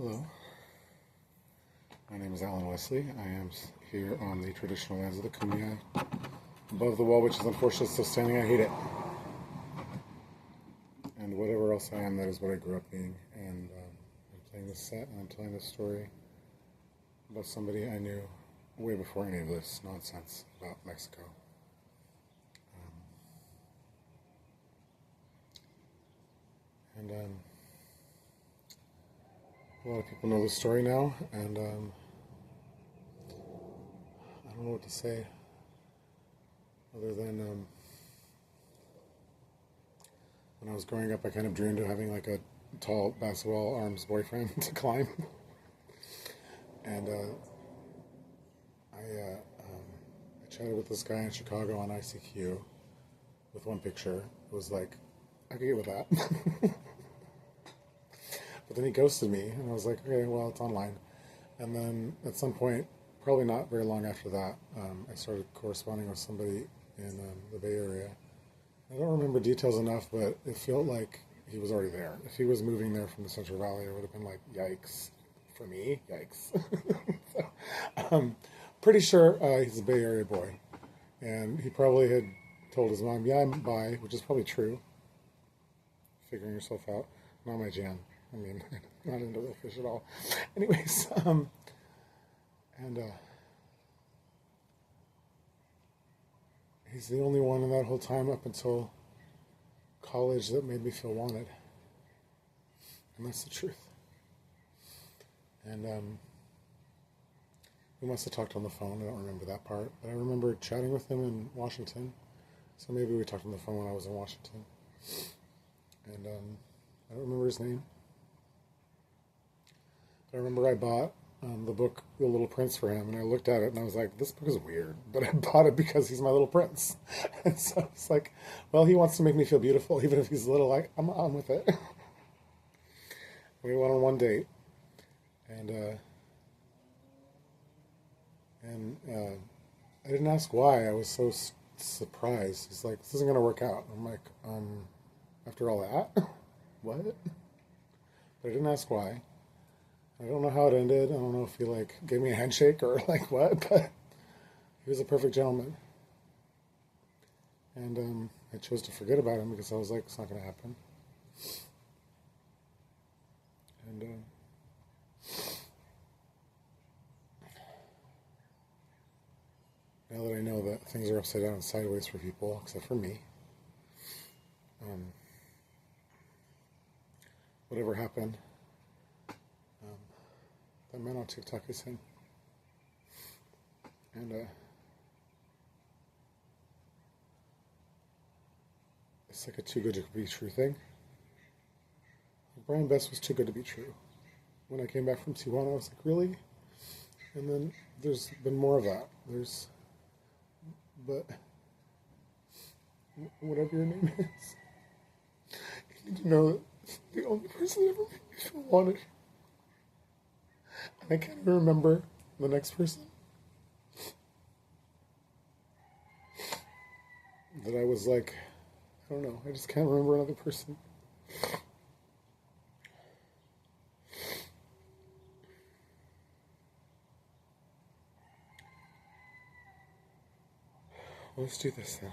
Hello, my name is Alan Wesley. I am here on the traditional lands of the Kumeyaay, above the wall, which is unfortunately still standing. I hate it. And whatever else I am, that is what I grew up being. And I'm playing this set, and I'm telling this story about somebody I knew way before any of this nonsense about Mexico. And a lot of people know the story now, and I don't know what to say other than when I was growing up, I kind of dreamed of having like a tall basketball arms boyfriend to climb, and I chatted with this guy in Chicago on ICQ with one picture. It was like, I could get with that. But then he ghosted me, and I was like, okay, well, it's online. And then at some point, probably not very long after that, I started corresponding with somebody in the Bay Area. I don't remember details enough, but it felt like he was already there. If he was moving there from the Central Valley, it would have been like, yikes. For me, yikes. So, pretty sure he's a Bay Area boy. And he probably had told his mom, yeah, I'm bi, which is probably true. Figuring yourself out. Not my jam. I mean, not into real fish at all. Anyways, he's the only one in that whole time up until college that made me feel wanted. And that's the truth. And we must have talked on the phone. I don't remember that part. But I remember chatting with him in Washington. So maybe we talked on the phone when I was in Washington. And I don't remember his name. I remember I bought the book The Little Prince for him, and I looked at it and I was like, this book is weird, but I bought it because he's my little prince. And so it's like, well, he wants to make me feel beautiful, even if he's little. Like, I'm on with it. We went on one date, and I didn't ask why. I was so surprised. He's like, this isn't going to work out. I'm like, after all that? What? But I didn't ask why. I don't know how it ended. I don't know if he like gave me a handshake or like what, but he was a perfect gentleman. And I chose to forget about him because I was like, it's not going to happen. And now that I know that things are upside down and sideways for people, except for me, whatever happened, that man on TikTok is him. And it's like a too good to be true thing. Brian Best was too good to be true. When I came back from Tijuana, I was like, really? And then there's been more of that. But whatever your name is, you need to know that the only person that ever made me feel wanted. And I can't even remember the next person. That I was like, I don't know, I just can't remember another person. Well, let's do this then.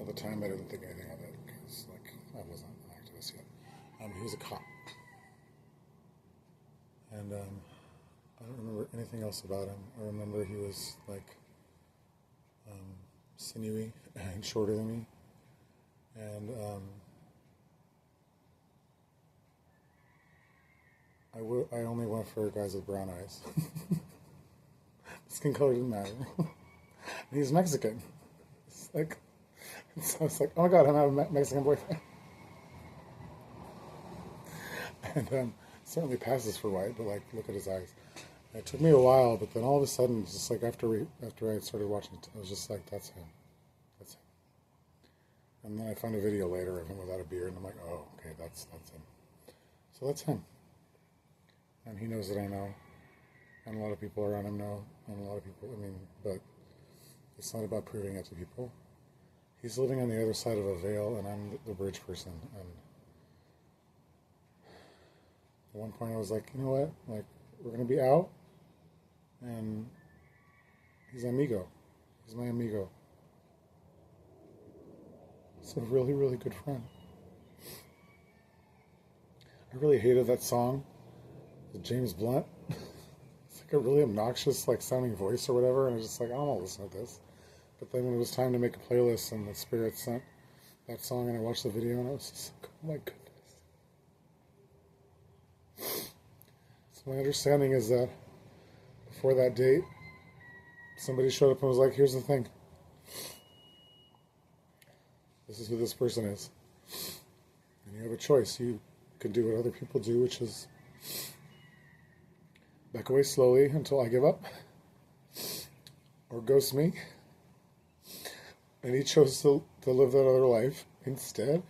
the time, I didn't think anything of it because, like, I wasn't an activist yet. He was a cop, and I don't remember anything else about him. I remember he was like sinewy and shorter than me, and I only went for guys with brown eyes. Skin color didn't matter. And he's Mexican. It's like, so I was like, oh my god, I'm having a Mexican boyfriend. And certainly passes for white, but like, look at his eyes. And it took me a while, but then all of a sudden, just like after I started watching it, I was just like, that's him. That's him. And then I found a video later of him without a beard, and I'm like, oh, okay, that's him. So that's him. And he knows that I know. And a lot of people around him know. And a lot of people, I mean, but it's not about proving it to people. He's living on the other side of a veil, and I'm the bridge person. And at one point I was like, you know what? Like, we're going to be out, and he's amigo. He's my amigo. He's a really, really good friend. I really hated that song, the James Blunt. It's like a really obnoxious, like, sounding voice or whatever, and I was just like, I don't want to listen to this. But then when it was time to make a playlist, and the Spirit sent that song, and I watched the video, and I was just like, oh my goodness. So my understanding is that before that date, somebody showed up and was like, here's the thing. This is who this person is. And you have a choice. You can do what other people do, which is back away slowly until I give up, or ghost me. And he chose to live that other life instead.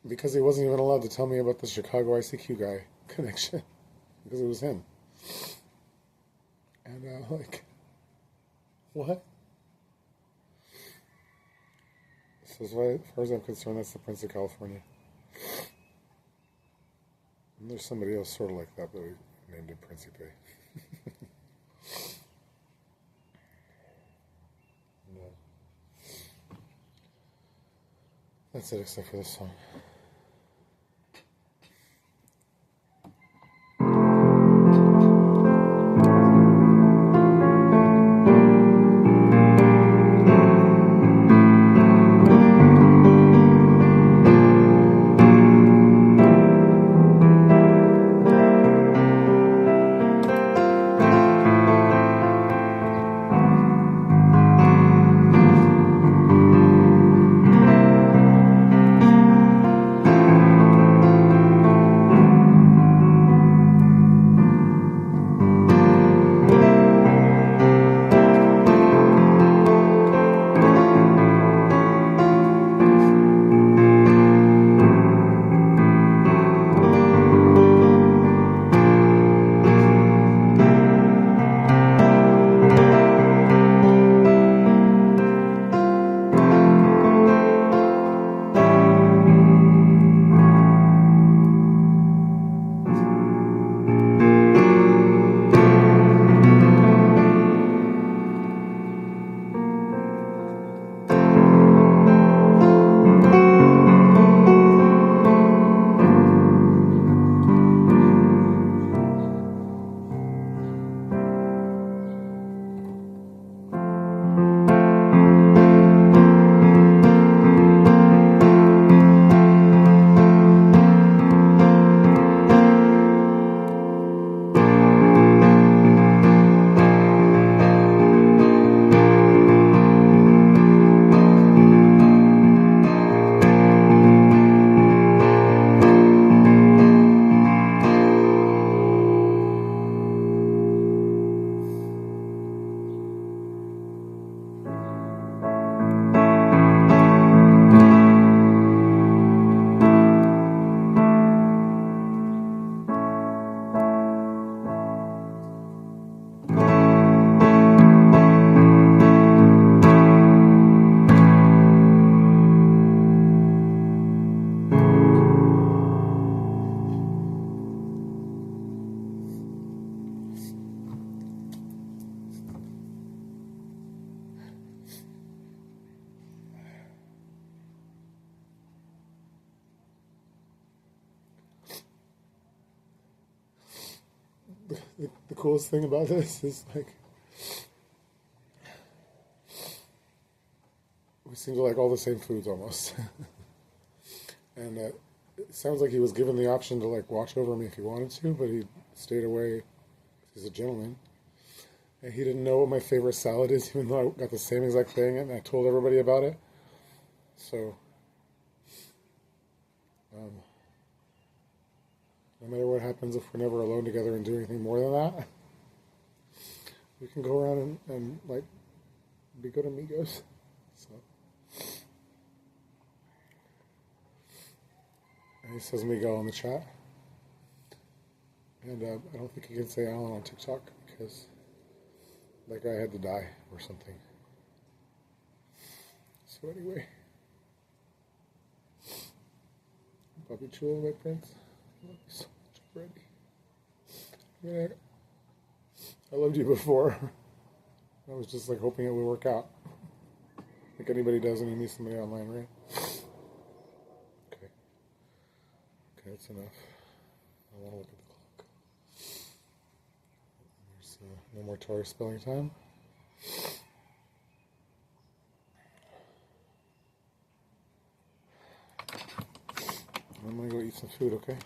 Because he wasn't even allowed to tell me about the Chicago ICQ guy connection. Because it was him. And like, what? So as far as I'm concerned, that's the Prince of California. And there's somebody else sort of like that, but we named him Principe. That's it, except for this song. coolest thing about this is like we seem to like all the same foods almost. And it sounds like he was given the option to like watch over me if he wanted to, but he stayed away. He's a gentleman. And he didn't know what my favorite salad is, even though I got the same exact thing and I told everybody about it. So, no matter what happens, if we're never alone together and do anything more than that, we can go around and like be good amigos. So, and he says Miguel in the chat, and I don't think he can say Alan on TikTok because that guy had to die or something. So anyway, Bobby Chulo, my friends, I love you so much already. I mean, I loved you before. I was just like hoping it would work out. Like anybody does when you meet somebody online, right? Okay. Okay, that's enough. I want to look at the clock. There's no more Tori spelling time. I'm gonna go eat some food, okay?